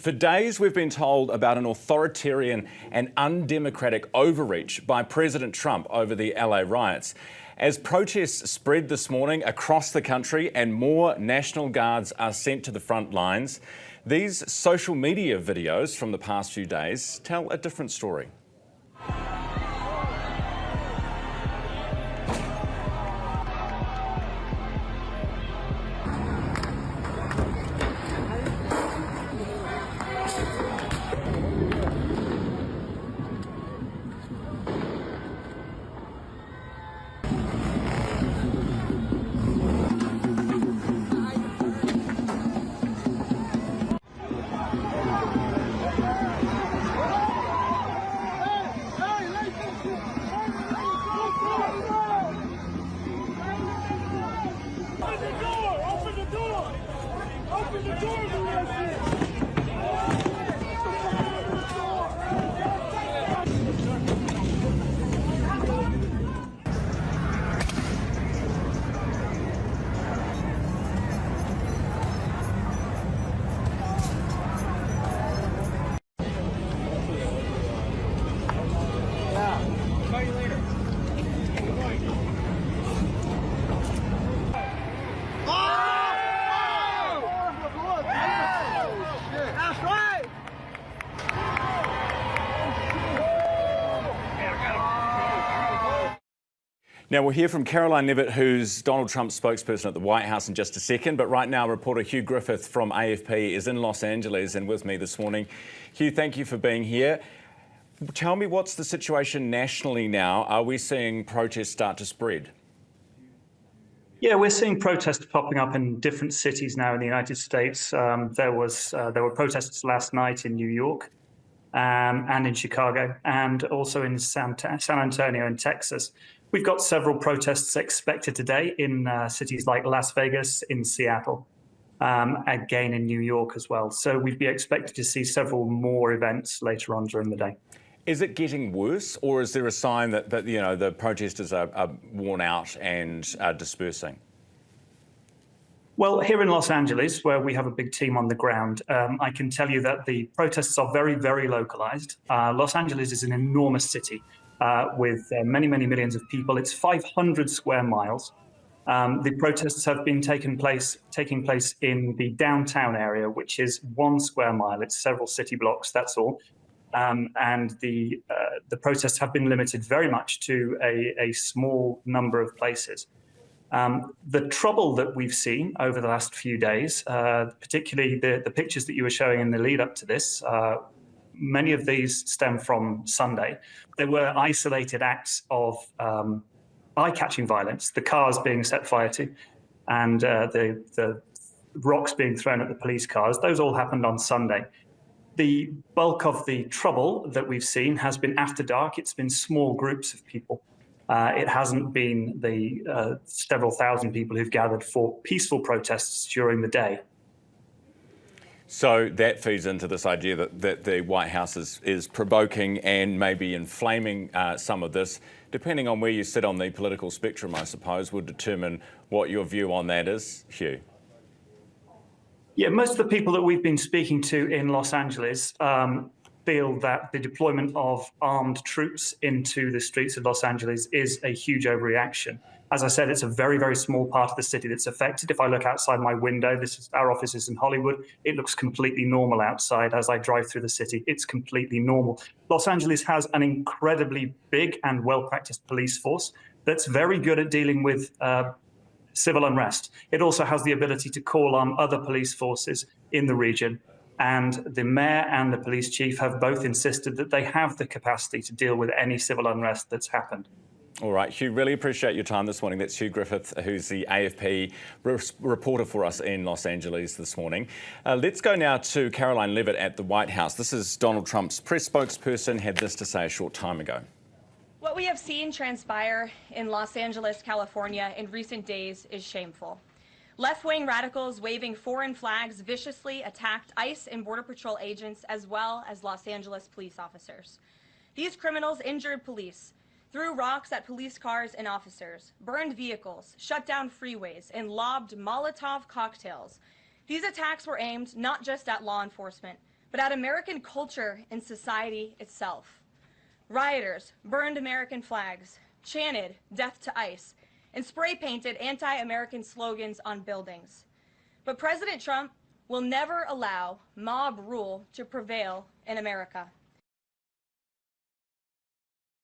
For days, we've been told about an authoritarian and undemocratic overreach by President Trump over the LA riots. As protests spread this morning across the country and more National Guards are sent to the front lines, these social media videos from the past few days tell a different story. Now, we'll hear from Caroline Levitt, who's Donald Trump's spokesperson at the White House, in just a second. But right now, reporter Hugh Griffith from AFP is in Los Angeles and with me this morning. Hugh, thank you for being here. Tell me, what's the situation nationally now? Are we seeing protests start to spread? Yeah, we're seeing protests popping up in different cities now in the United States. There were protests last night in New York and in Chicago, and also in San Antonio in Texas. We've got several protests expected today in cities like Las Vegas, in Seattle, again in New York as well. So we'd be expected to see several more events later on during the day. Is it getting worse, or is there a sign that the protesters are worn out and are dispersing? Well, here in Los Angeles, where we have a big team on the ground, I can tell you that the protests are very, very localized. Los Angeles is an enormous city with many, many millions of people. It's 500 square miles. The protests have been taking place in the downtown area, which is 1 square mile. It's several city blocks, that's all. And the protests have been limited very much to a small number of places. The trouble that we've seen over the last few days, particularly the pictures that you were showing in the lead up to this, many of these stem from Sunday. There were isolated acts of eye-catching violence, the cars being set fire to, and the rocks being thrown at the police cars. Those all happened on Sunday. The bulk of the trouble that we've seen has been after dark. It's been small groups of people. It hasn't been the several thousand people who've gathered for peaceful protests during the day. So that feeds into this idea that the White House is provoking and maybe inflaming some of this. Depending on where you sit on the political spectrum, I suppose, would determine what your view on that is, Hugh. Yeah, most of the people that we've been speaking to in Los Angeles feel that the deployment of armed troops into the streets of Los Angeles is a huge overreaction. As I said, it's a very, very small part of the city that's affected. If I look outside my window, our office is in Hollywood, it looks completely normal outside. As I drive through the city, it's completely normal. Los Angeles has an incredibly big and well-practiced police force that's very good at dealing with civil unrest. It also has the ability to call on other police forces in the region. And the mayor and the police chief have both insisted that they have the capacity to deal with any civil unrest that's happened. All right, Hugh, really appreciate your time this morning. That's Hugh Griffith, who's the AFP reporter for us in Los Angeles this morning. Let's go now to Caroline Levitt at the White House. This is Donald Trump's press spokesperson, had this to say a short time ago. What we have seen transpire in Los Angeles, California in recent days is shameful. Left-wing radicals waving foreign flags viciously attacked ICE and Border Patrol agents as well as Los Angeles police officers. These criminals injured police, threw rocks at police cars and officers, burned vehicles, shut down freeways, and lobbed Molotov cocktails. These attacks were aimed not just at law enforcement, but at American culture and society itself. Rioters burned American flags, chanted "Death to ICE," and spray-painted anti-American slogans on buildings. But President Trump will never allow mob rule to prevail in America.